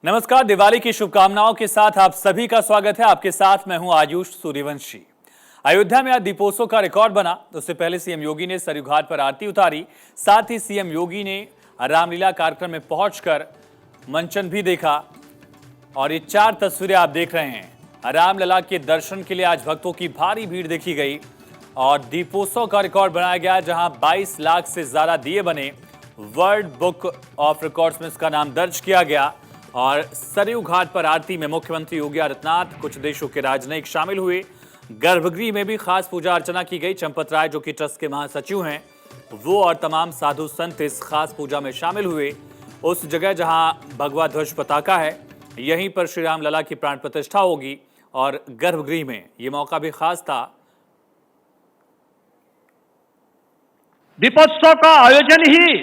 नमस्कार, दिवाली की शुभकामनाओं के साथ आप सभी का स्वागत है। आपके साथ मैं हूं आयुष सूर्यवंशी। अयोध्या में आज दीपोत्सव का रिकॉर्ड बना। उससे पहले सीएम योगी ने सरयू घाट पर आरती उतारी। साथ ही सीएम योगी ने रामलीला कार्यक्रम में पहुंचकर मंचन भी देखा। और ये 4 तस्वीरें आप देख रहे हैं। रामलला के दर्शन के लिए आज भक्तों की भारी भीड़ देखी गई और दीपोत्सव का रिकॉर्ड बनाया गया, जहां 22 लाख से ज्यादा दिए बने। वर्ल्ड बुक ऑफ रिकॉर्ड्स में इसका नाम दर्ज किया गया। और सरयू घाट पर आरती में मुख्यमंत्री योगी आदित्यनाथ, कुछ देशों के राजनयिक शामिल हुए। गर्भगृह में भी खास पूजा अर्चना की गई। चंपत राय, जो कि ट्रस्ट के महासचिव हैं, वो और तमाम साधु संत इस खास पूजा में शामिल हुए। उस जगह जहां भगवा ध्वज पताका है, यहीं पर श्री राम लला की प्राण प्रतिष्ठा होगी। और गर्भगृह में ये मौका भी खास था। दीपोत्सव का आयोजन ही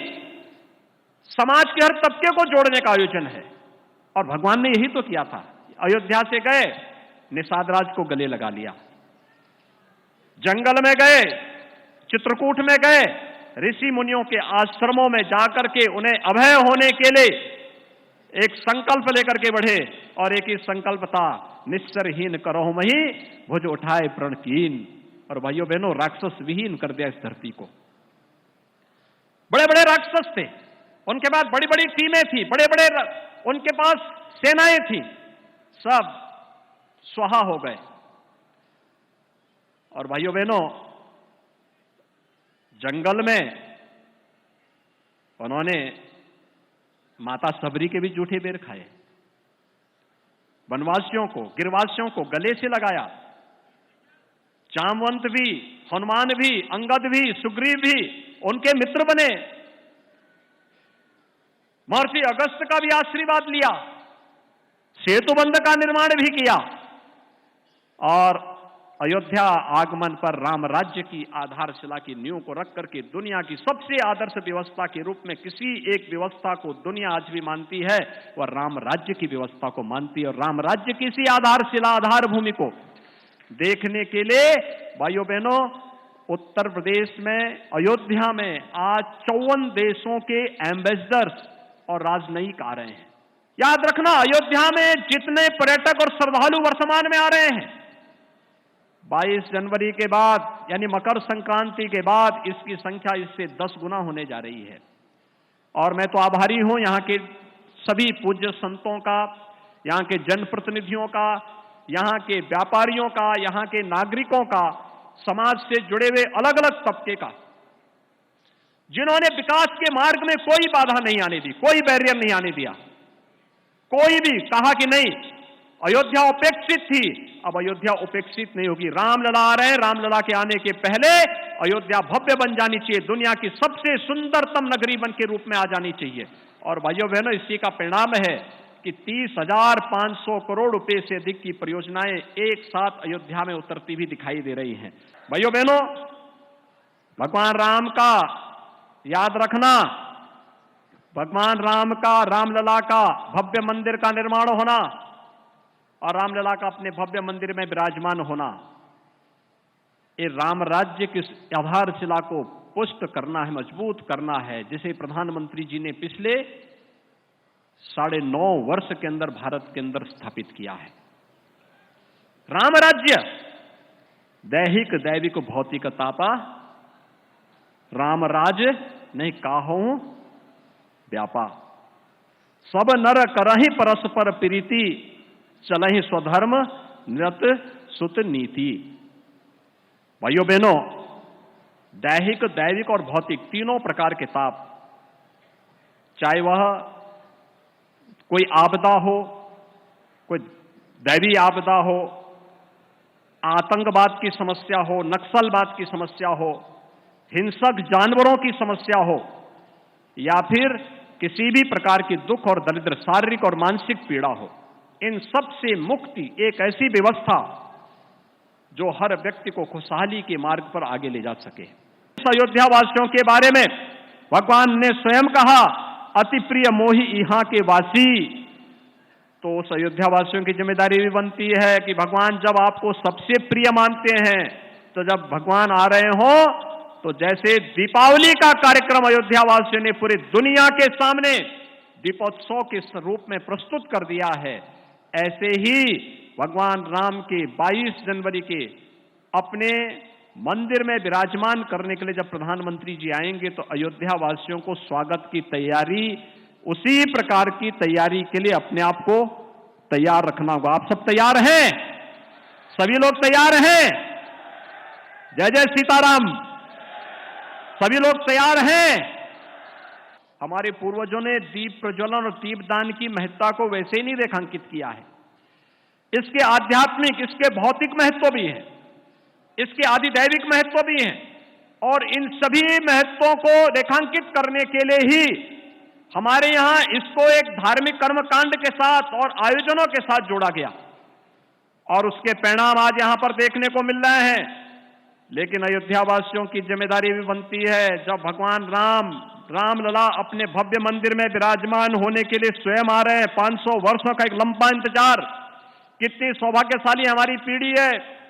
समाज के हर तबके को जोड़ने का आयोजन है और भगवान ने यही तो किया था। अयोध्या से गए, निषाद राज को गले लगा लिया, जंगल में गए, चित्रकूट में गए, ऋषि मुनियों के आश्रमों में जाकर के उन्हें अभय होने के लिए एक संकल्प लेकर के बढ़े। और एक ही संकल्प था, निस्सरहीन करहु मही भुज उठाए प्रण कीन। और भाइयों बहनों, राक्षस विहीन कर दिया इस धरती को। बड़े बड़े राक्षस थे, उनके पास बड़ी बड़ी टीमें थी, बड़े बड़े उनके पास सेनाएं थी, सब स्वाहा हो गए। और भाइयों बहनों, जंगल में उन्होंने माता सबरी के भी जूठे बेर खाए, वनवासियों को, गिरवासियों को गले से लगाया। जामवंत भी, हनुमान भी, अंगद भी, सुग्रीव भी उनके मित्र बने। महर्षि अगस्त्य का भी आशीर्वाद लिया, सेतुबंध का निर्माण भी किया। और अयोध्या आगमन पर राम राज्य की आधारशिला की नींव को रख करके दुनिया की सबसे आदर्श व्यवस्था के रूप में किसी एक व्यवस्था को दुनिया आज भी मानती है, वह राम राज्य की व्यवस्था को मानती है। और राम राज्य की इसी आधारशिला, आधार भूमि को देखने के लिए भाइयों बहनों, उत्तर प्रदेश में अयोध्या में आज 54 देशों के एम्बेसडर्स और राजनयिक आ रहे हैं। याद रखना, अयोध्या में जितने पर्यटक और श्रद्धालु वर्तमान में आ रहे हैं, 22 जनवरी के बाद यानी मकर संक्रांति के बाद इसकी संख्या इससे 10 गुना होने जा रही है। और मैं तो आभारी हूं यहां के सभी पूज्य संतों का, यहां के जनप्रतिनिधियों का, यहां के व्यापारियों का, यहां के नागरिकों का, समाज से जुड़े हुए अलग अलग तबके का, जिन्होंने विकास के मार्ग में कोई बाधा नहीं आने दी, कोई बैरियर नहीं आने दिया। कोई भी कहा कि नहीं अयोध्या उपेक्षित थी, अब अयोध्या उपेक्षित नहीं होगी। रामलला आ रहे हैं, रामलला के आने के पहले अयोध्या भव्य बन जानी चाहिए, दुनिया की सबसे सुंदरतम नगरी बन के रूप में आ जानी चाहिए। और भाइयों बहनों, इसी का परिणाम है कि 30,500 करोड़ रुपए से अधिक की परियोजनाएं एक साथ अयोध्या में उतरती हुई दिखाई दे रही हैं। भाइयों बहनों, भगवान राम का याद रखना, भगवान राम का, रामलला का भव्य मंदिर का निर्माण होना और रामलला का अपने भव्य मंदिर में विराजमान होना, ये राम राज्य की आधारशिला को पुष्ट करना है, मजबूत करना है, जिसे प्रधानमंत्री जी ने पिछले 9.5 वर्ष के अंदर भारत के अंदर स्थापित किया है। राम राज्य दैहिक दैविक भौतिक तापा, राम राज नहीं काहूं व्यापा। सब नर करहि परस्पर प्रीति, चलहि स्वधर्म नृत सुत नीति। भाइयों बहनों, दैहिक दैविक और भौतिक तीनों प्रकार के ताप, चाहे वह कोई आपदा हो, कोई दैवी आपदा हो, आतंकवाद की समस्या हो, नक्सलवाद की समस्या हो, हिंसक जानवरों की समस्या हो, या फिर किसी भी प्रकार की दुख और दरिद्र, शारीरिक और मानसिक पीड़ा हो, इन सब से मुक्ति एक ऐसी व्यवस्था जो हर व्यक्ति को खुशहाली के मार्ग पर आगे ले जा सके। इस अयोध्या वासियों के बारे में भगवान ने स्वयं कहा, अति प्रिय मोहि इहां के वासी। तो उस अयोध्या वासियों की जिम्मेदारी भी बनती है कि भगवान जब आपको सबसे प्रिय मानते हैं, तो जब भगवान आ रहे हो तो जैसे दीपावली का कार्यक्रम अयोध्या वासियों ने पूरी दुनिया के सामने दीपोत्सव के रूप में प्रस्तुत कर दिया है, ऐसे ही भगवान राम के 22 जनवरी के अपने मंदिर में विराजमान करने के लिए जब प्रधानमंत्री जी आएंगे तो अयोध्या वासियों को स्वागत की तैयारी, उसी प्रकार की तैयारी के लिए अपने आप को तैयार रखना होगा। आप सब तैयार हैं? सभी लोग तैयार हैं? जय जय सीताराम। सभी लोग तैयार हैं? हमारे पूर्वजों ने दीप प्रज्वलन और दीपदान की महत्ता को वैसे ही नहीं रेखांकित किया है। इसके आध्यात्मिक, इसके भौतिक महत्व भी है, इसके आधिदैविक महत्व भी है, और इन सभी महत्वों को रेखांकित करने के लिए ही हमारे यहां इसको एक धार्मिक कर्मकांड के साथ और आयोजनों के साथ जोड़ा गया, और उसके परिणाम आज यहां पर देखने को मिल रहे हैं। लेकिन अयोध्या वासियों की जिम्मेदारी भी बनती है, जब भगवान रामलला अपने भव्य मंदिर में विराजमान होने के लिए स्वयं आ रहे हैं, 500 वर्षों का एक लंबा इंतजार। कितनी सौभाग्यशाली हमारी पीढ़ी है।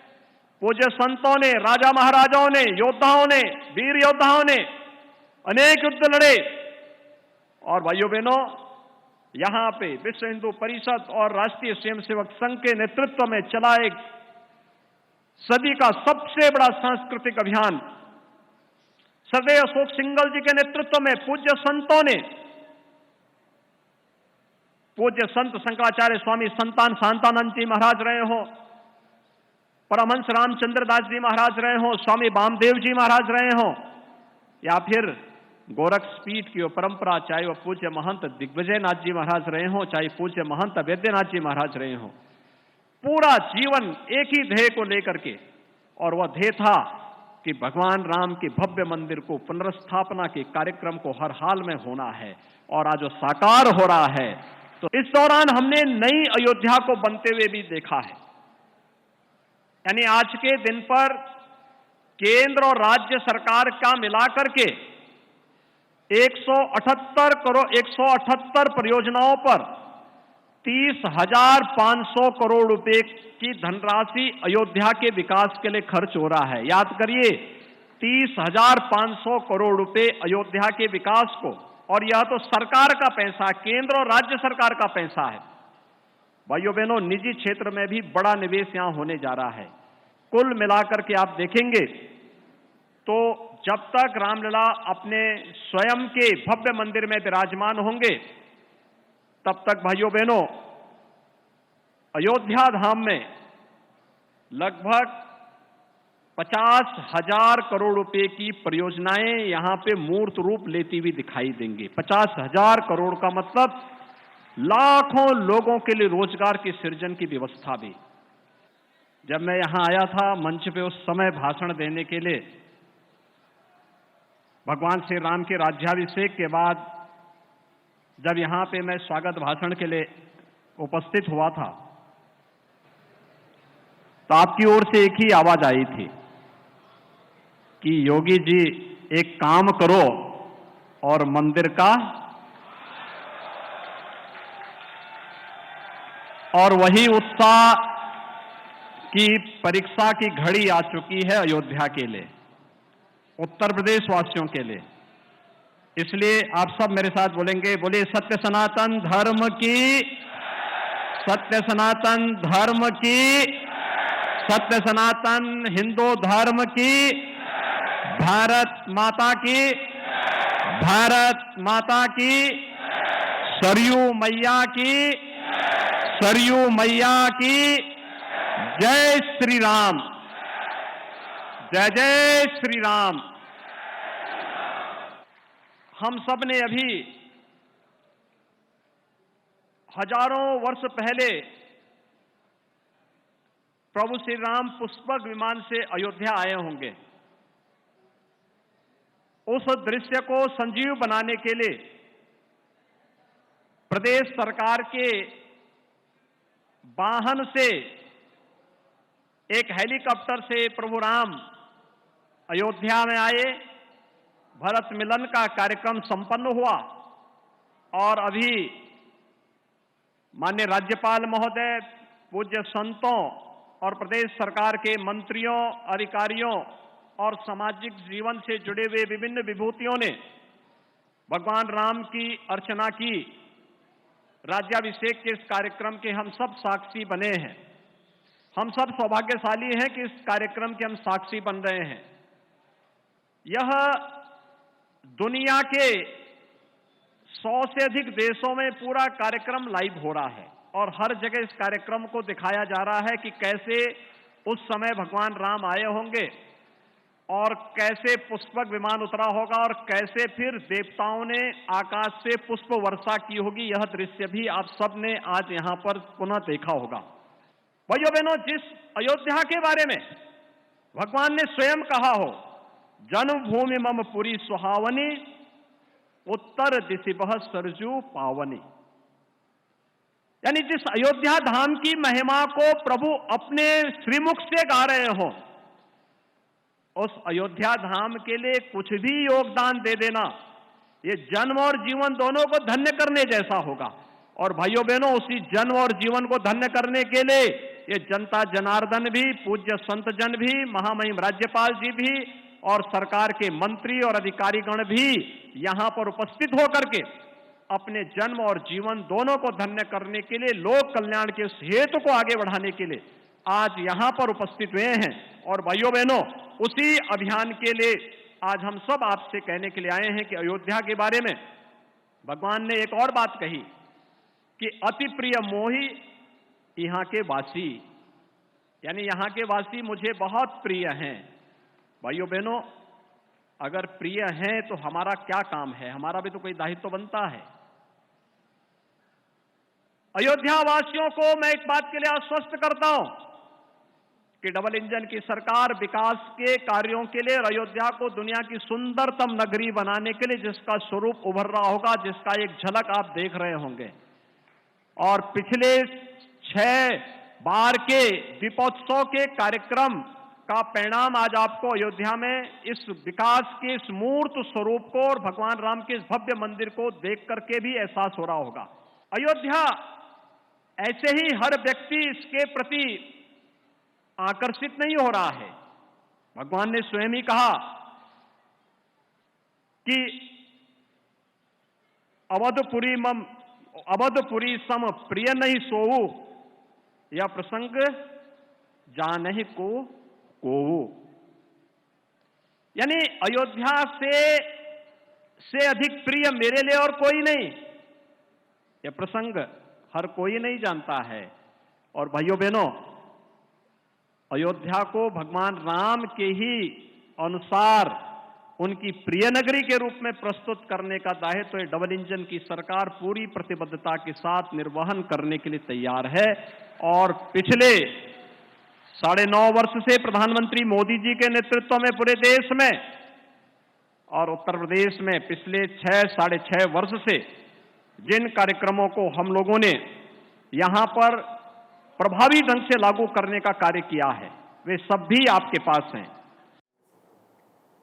पूज्य संतों ने, राजा महाराजाओं ने, योद्धाओं ने, वीर योद्धाओं ने अनेक युद्ध लड़े, और भाइयों बहनों, यहां पे विश्व हिंदू परिषद और राष्ट्रीय स्वयंसेवक संघ के नेतृत्व में चला एक सदी का सबसे बड़ा सांस्कृतिक अभियान, सदैव अशोक सिंघल जी के नेतृत्व में पूज्य संतों ने, पूज्य संत शंकराचार्य स्वामी संतान शांतानंद जी महाराज रहे हो, परमहंस रामचंद्र दास जी महाराज रहे हो, स्वामी वामदेव जी महाराज रहे हो, या फिर गोरखपीठ की वो परंपरा, चाहे वो पूज्य महंत दिग्विजयनाथ जी महाराज रहे हो, चाहे पूज्य महंत वैद्यनाथ जी महाराज रहे हो, पूरा जीवन एक ही ध्येय को लेकर के, और वह ध्येय था कि भगवान राम के भव्य मंदिर को पुनर्स्थापना के कार्यक्रम को हर हाल में होना है, और आज वो साकार हो रहा है। तो इस दौरान हमने नई अयोध्या को बनते हुए भी देखा है। यानी आज के दिन पर केंद्र और राज्य सरकार का मिलाकर के 178 परियोजनाओं पर 30,500 करोड़ रुपए की धनराशि अयोध्या के विकास के लिए खर्च हो रहा है। याद करिए, 30,500 करोड़ रुपए अयोध्या के विकास को, और यह तो सरकार का पैसा, केंद्र और राज्य सरकार का पैसा है। भाइयों बहनों, निजी क्षेत्र में भी बड़ा निवेश यहां होने जा रहा है। कुल मिलाकर के आप देखेंगे तो जब तक रामलला अपने स्वयं के भव्य मंदिर में विराजमान होंगे, तब तक भाइयों बहनों अयोध्या धाम में लगभग 50,000 करोड़ रुपए की परियोजनाएं यहां पे मूर्त रूप लेती हुई दिखाई देंगी। 50,000 करोड़ का मतलब लाखों लोगों के लिए रोजगार के सृजन की व्यवस्था भी। जब मैं यहां आया था मंच पे उस समय भाषण देने के लिए, भगवान श्री राम के राज्याभिषेक के बाद जब यहां पे मैं स्वागत भाषण के लिए उपस्थित हुआ था, तो आपकी ओर से एक ही आवाज आई थी कि योगी जी एक काम करो और मंदिर का, और वही उत्साह की परीक्षा की घड़ी आ चुकी है अयोध्या के लिए, उत्तर प्रदेश वासियों के लिए। इसलिए आप सब मेरे साथ बोलेंगे, बोलिए सत्य सनातन धर्म की, सत्य सनातन धर्म की, सत्य सनातन हिंदू धर्म की, भारत माता की, भारत माता की, सरयू मैया की, सरयू मैया की, जय श्री राम, जय जय श्री राम। हम सब ने अभी हजारों वर्ष पहले प्रभु श्री राम पुष्पक विमान से अयोध्या आए होंगे। उस दृश्य को संजीव बनाने के लिए प्रदेश सरकार के वाहन से एक हेलीकॉप्टर से प्रभु राम अयोध्या में आए, भरत मिलन का कार्यक्रम संपन्न हुआ, और अभी माननीय राज्यपाल महोदय, पूज्य संतों और प्रदेश सरकार के मंत्रियों, अधिकारियों और सामाजिक जीवन से जुड़े हुए विभिन्न विभूतियों ने भगवान राम की अर्चना की, राज्याभिषेक के इस कार्यक्रम के हम सब साक्षी बने हैं। हम सब सौभाग्यशाली हैं कि इस कार्यक्रम के हम साक्षी बन रहे हैं। यह दुनिया के 100 से अधिक देशों में पूरा कार्यक्रम लाइव हो रहा है और हर जगह इस कार्यक्रम को दिखाया जा रहा है कि कैसे उस समय भगवान राम आए होंगे और कैसे पुष्पक विमान उतरा होगा और कैसे फिर देवताओं ने आकाश से पुष्प वर्षा की होगी। यह दृश्य भी आप सब ने आज यहां पर पुनः देखा होगा। भाइयों बहनों, जिस अयोध्या के बारे में भगवान ने स्वयं कहा हो, जन्मभूमि मम पुरी सुहावनी, उत्तर दिशि बह सरजू पावनी, यानी जिस अयोध्या धाम की महिमा को प्रभु अपने श्रीमुख से गा रहे हो, उस अयोध्या धाम के लिए कुछ भी योगदान दे देना ये जन्म और जीवन दोनों को धन्य करने जैसा होगा। और भाइयों बहनों, उसी जन्म और जीवन को धन्य करने के लिए ये जनता जनार्दन भी, पूज्य संत जन भी, महामहिम राज्यपाल जी भी और सरकार के मंत्री और अधिकारीगण भी यहां पर उपस्थित होकर के अपने जन्म और जीवन दोनों को धन्य करने के लिए, लोक कल्याण के उस हेतु को आगे बढ़ाने के लिए आज यहां पर उपस्थित हुए हैं। और भाइयों बहनों, उसी अभियान के लिए आज हम सब आपसे कहने के लिए आए हैं कि अयोध्या के बारे में भगवान ने एक और बात कही कि अति प्रिय मोही यहां के वासी, यानी यहां के वासी मुझे बहुत प्रिय हैं। भाइयों बहनों, अगर प्रिय हैं तो हमारा क्या काम है? हमारा भी तो कोई दायित्व बनता है। अयोध्या वासियों को मैं एक बात के लिए आश्वस्त करता हूं कि डबल इंजन की सरकार विकास के कार्यों के लिए और अयोध्या को दुनिया की सुंदरतम नगरी बनाने के लिए जिसका स्वरूप उभर रहा होगा, जिसका एक झलक आप देख रहे होंगे। और पिछले 6 बार के दीपोत्सव के कार्यक्रम का परिणाम आज आपको अयोध्या में इस विकास के इस मूर्त स्वरूप को और भगवान राम के इस भव्य मंदिर को देख करके भी एहसास हो रहा होगा। अयोध्या ऐसे ही हर व्यक्ति इसके प्रति आकर्षित नहीं हो रहा है। भगवान ने स्वयं ही कहा कि अवधपुरी सम प्रिय नहीं सोऊ, यह प्रसंग जानहि को यानी अयोध्या से अधिक प्रिय मेरे लिए और कोई नहीं। यह प्रसंग हर कोई नहीं जानता है। और भाइयों बहनों, अयोध्या को भगवान राम के ही अनुसार उनकी प्रिय नगरी के रूप में प्रस्तुत करने का दायित्व तो डबल इंजन की सरकार पूरी प्रतिबद्धता के साथ निर्वहन करने के लिए तैयार है। और पिछले 9.5 वर्ष से प्रधानमंत्री मोदी जी के नेतृत्व में पूरे देश में और उत्तर प्रदेश में पिछले 6-6.5 वर्ष से जिन कार्यक्रमों को हम लोगों ने यहां पर प्रभावी ढंग से लागू करने का कार्य किया है, वे सब भी आपके पास हैं।